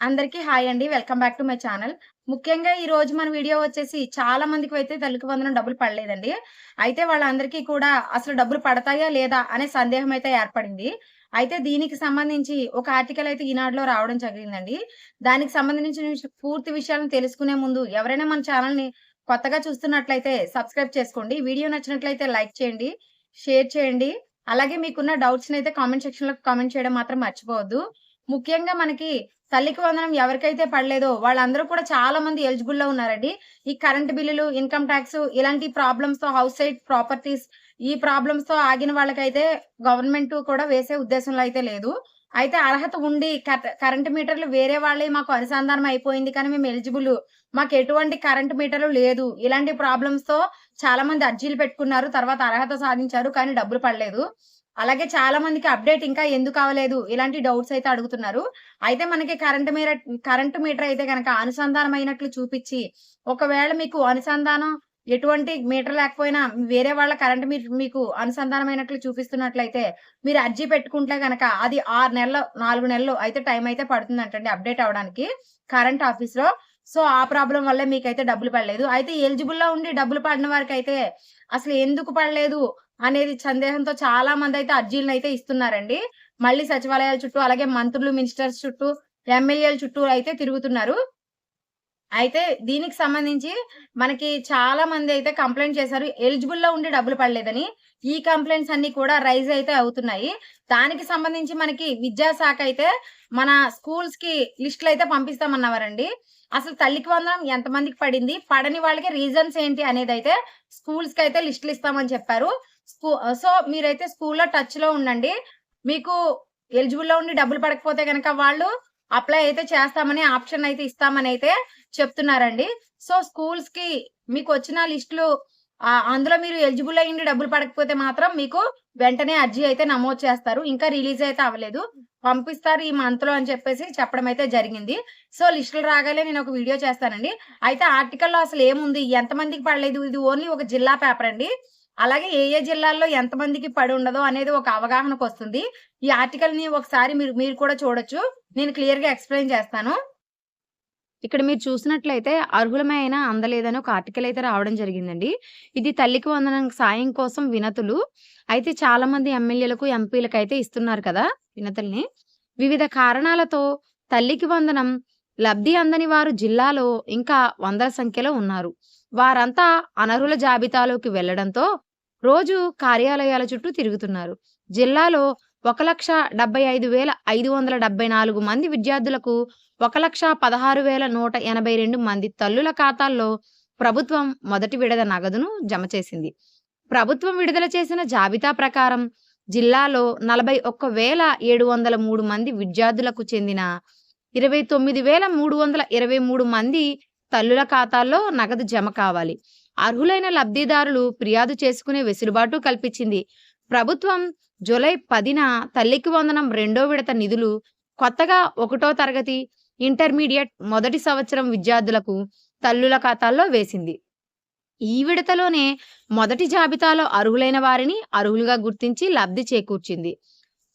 అందరికీ హాయ్ అండి. Welcome back to my channel. ముఖ్యంగా ఈ రోజు మన వీడియో వచ్చేసి చాలా మందికైతే తల్లికి వందనం డబ్బులు పడలేదండి. అయితే వాళ్ళందరికీ కూడా అసలు డబ్బులు పడతాయా? లేదా? అనే సందేహం అయితే ఏర్పడింది. అయితే దీనికి సంబంధించి ఒక ఆర్టికల్ అయితే ఈనాడులో రావడం జరిగిందండి. దానికి సంబంధించిన పూర్తి విషయాలను తెలుసుకునే ముందు ఎవరైనా మన ఛానల్‌ని కొత్తగా చూస్తున్నట్లయితే సబ్స్క్రైబ్ చేసుకోండి. వీడియో నచ్చినట్లయితే లైక్ చేయండి, షేర్ చేయండి. అలాగే మీకున్న డౌట్స్‌నైతే కామెంట్ సెక్షన్‌లో కామెంట్ చేయడం మాత్రం మర్చిపోవద్దు. ముఖ్యంగా మనకి తల్లికి వందనం ఎవరికైతే పడలేదో వాళ్ళందరూ కూడా చాలా మంది ఎలిజిబుల్‌లో ఉన్నారండి. ఈ కరెంట్ బిల్లులు, ఇన్‌కమ్ టాక్స్ ఇలాంటి ప్రాబ్లమ్స్‌తో హౌస్ సైడ్ ప్రాపర్టీస్ ఈ ప్రాబ్లమ్స్‌తో ఆగిన వాళ్ళకైతే గవర్నమెంట్ కూడా వేసే ఉద్దేశంలో అయితే లేదు. అయితే అర్హత ఉండి కరెంట్ మీటర్లు వేరే వాళ్ళయి మాకు అనుసంధానం అయిపోయింది కానీ మేము ఎలిజిబుల్. మాకు ఎటువంటి కరెంట్ మీటర్లు లేదు. ఇలాంటి ప్రాబ్లమ్స్‌తో చాలా మంది అర్జీలు పెట్టుకున్నారు. తర్వాత అర్హత సాధించారు. కానీ డబ్బులు పడలేదు. అలాగే చాలా మందికి అప్‌డేట్ ఇంకా ఎందుకు అవ్వలేదు? ఇలాంటి డౌట్స్ అయితే అడుగుతున్నారు. అయితే మనకి కరెంట్ మీటర్ అయితే గనక అనుసంధానం అయినట్లు చూపిచ్చి, ఒకవేళ మీకు అనుసంధానం ఎటువంటి మీటర్ లేకపోయినా వేరే వాళ్ళ కరెంట్ మీటర్ మీకు అనుసంధానమైనట్లు చూపిస్తున్నట్లయితే, మీరు అర్జీ పెట్టుకుంటే గనక అది 6 నెలలు, 4 నెలలు అయితే టైం అయితే పడుతుందంటండి అప్‌డేట్ అవ్వడానికి కరెంట్ ఆఫీస్‌లో. సో, ఆ ప్రాబ్లమ్ వల్లే మీకైతే డబ్బులు పడలేదు. అయితే ఎలిజిబుల్‌లో ఉండి డబ్బులు పడిన వారికైతే అసలు ఎందుకు పడలేదు అనేది సందేహంతో చాలా మందైతే అర్జీలనైతే ఇస్తున్నారండి. మళ్ళీ సచివాలయాల చుట్టూ, అలాగే మంత్రులు, మినిస్టర్స్ చుట్టూ, ఎమ్మెల్యేల చుట్టూ అయితే తిరుగుతున్నారు. అయితే దీనికి సంబంధించి మనకి చాలా మందైతే కంప్లెయింట్ చేశారు. ఎలిజిబుల్‌లో ఉండి డబ్బులు పడలేదని. ఈ కంప్లెయింట్స్ అన్నీ కూడా రైజ్ అయితే అవుతున్నాయి. దానికి సంబంధించి మనకి విద్యాశాఖ అయితే మన స్కూల్స్‌కి లిస్టులయితే పంపిస్తామన్నవారండి. అసలు తల్లికి వందనం ఎంతమందికి పడింది? పడని వాళ్ళకి రీజన్స్ ఏంటి అనేదైతే స్కూల్స్‌కైతే లిస్టులు ఇస్తామని చెప్పారు. సో, మీరైతే స్కూల్‌లో టచ్‌లో ఉండండి. మీకు ఎలిజిబుల్‌లో ఉండి డబ్బులు పడకపోతే గనక వాళ్ళు అప్లై అయితే చేస్తామని ఆప్షన్ అయితే ఇస్తామనైతే చెప్తున్నారండి. సో, స్కూల్స్‌కి మీకొచ్చిన లిస్టులు అందులో మీరు ఎలిజిబుల్ అయ్యుండి డబ్బులు పడకపోతే మాత్రం మీకు వెంటనే అర్జీ అయితే నమోదు చేస్తారు. ఇంకా రిలీజ్ అయితే అవ్వలేదు. పంపిస్తారు ఈ మంత్‌లో అని చెప్పేసి చెప్పడం అయితే జరిగింది. సో, లిస్టులు రాగానే నేనొక వీడియో చేస్తానండి. అయితే ఆర్టికల్‌లో అసలేముంది? ఎంతమందికి పడలేదు? ఇది ఓన్లీ ఒక జిల్లా పేపరండి. అలాగే ఏ ఏ జిల్లాల్లో ఎంతమందికి పడి ఉండదో అనేది ఒక అవగాహనకొస్తుంది. ఈ ఆర్టికల్‌ని ఒకసారి మీరు మీరు కూడా చూడొచ్చు. నేను క్లియర్‌గా ఎక్స్‌ప్లెయిన్ చేస్తాను. ఇక్కడ మీరు చూసినట్లయితే అర్హులమే అయినా అందలేదని ఒక ఆర్టికల్ అయితే రావడం జరిగిందండి. ఇది తల్లికి వందనం సాయం కోసం వినతులు. అయితే చాలా మంది ఎమ్మెల్యేలకు, ఎంపీలకైతే ఇస్తున్నారు కదా! వినతుల్ని. వివిధ కారణాలతో తల్లికి వందనం లబ్ధి అందని వారు జిల్లాలో ఇంకా వందల సంఖ్యలో ఉన్నారు. వారంతా అనర్హుల జాబితాలోకి వెళ్లడంతో రోజు కార్యాలయాల చుట్టూ తిరుగుతున్నారు. జిల్లాలో 1,75,574 మంది విద్యార్థులకు 1,16,182 మంది తల్లుల ఖాతాల్లో ప్రభుత్వం మొదటి విడత నగదును జమ చేసింది. ప్రభుత్వం విడుదల చేసిన జాబితా ప్రకారం జిల్లాలో 41,703 మంది విద్యార్థులకు చెందిన 29,323 మంది తల్లుల ఖాతాల్లో నగదు జమ కావాలి. అర్హులైన లబ్ధిదారులు ఫిర్యాదు చేసుకునే వెసులుబాటు కల్పించింది. ప్రభుత్వం జూలై 10న తల్లికి వందనం రెండో విడత నిధులు కొత్తగా 1వ తరగతి, ఇంటర్మీడియట్ మొదటి సంవత్సరం విద్యార్థులకు తల్లుల ఖాతాల్లో వేసింది. ఈ విడతలోనే మొదటి జాబితాలో అర్హులైన వారిని అర్హులుగా గుర్తించి లబ్ధి చేకూర్చింది.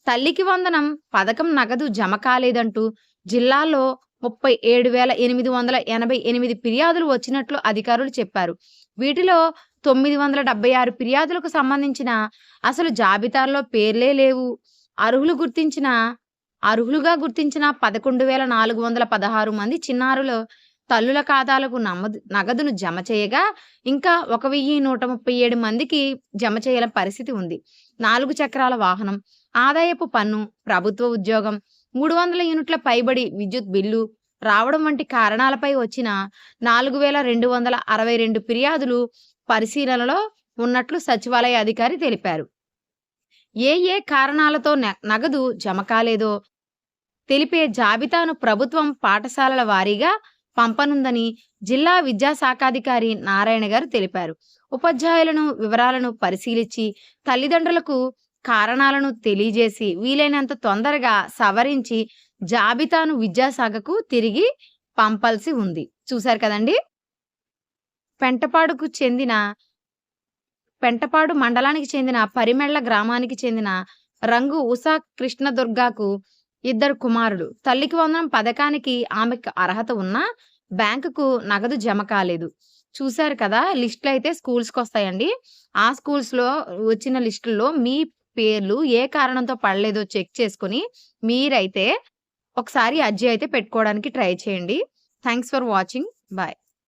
తల్లికి వందనం పథకం నగదు జమ కాలేదంటూ జిల్లాలో 37,888 ఫిర్యాదులు వచ్చినట్లు అధికారులు చెప్పారు. వీటిలో 976 ఫిర్యాదులకు సంబంధించిన అసలు జాబితాలో పేర్లే లేవు. అర్హులుగా గుర్తించిన 11,416 మంది చిన్నారులు తల్లుల ఖాతాలకు నగదును జమ చేయగా, ఇంకా 1,137 మందికి జమ చేయని పరిస్థితి ఉంది. 4 చక్రాల వాహనం, ఆదాయపు పన్ను, ప్రభుత్వ ఉద్యోగం, 300 యూనిట్ల పైబడి విద్యుత్ బిల్లు రావడం వంటి కారణాలపై వచ్చిన 4,262 ఫిర్యాదులు పరిశీలనలో ఉన్నట్లు సచివాలయ అధికారి తెలిపారు. ఏ ఏ కారణాలతో నగదు జమ కాలేదో తెలిపే జాబితాను ప్రభుత్వం పాఠశాలల వారీగా పంపనుందని జిల్లా విద్యాశాఖాధికారి నారాయణ గారు తెలిపారు. ఉపాధ్యాయులను వివరాలను పరిశీలించి తల్లిదండ్రులకు కారణాలను తెలియజేసి వీలైనంత తొందరగా సవరించి జాబితాను విద్యాశాఖకు తిరిగి పంపాల్సి ఉంది. చూశారు కదండి. పెంటపాడు మండలానికి చెందిన పరిమెళ్ల గ్రామానికి చెందిన రంగు ఉషా కృష్ణదుర్గకు 2 కుమారులు. తల్లికి వందనం పథకానికి ఆమెకు అర్హత ఉన్నా బ్యాంకుకు నగదు జమ కాలేదు. చూసారు కదా! లిస్ట్‌లో అయితే స్కూల్స్‌కొస్తాయండి. ఆ స్కూల్స్‌లో వచ్చిన లిస్టుల్లో మీ పేర్లు ఏ కారణంతో పడలేదో చెక్ చేసుకొని మీరైతే ఒకసారి అర్జీ అయితే పెట్టుకోవడానికి ట్రై చేయండి. Thanks for watching. బై.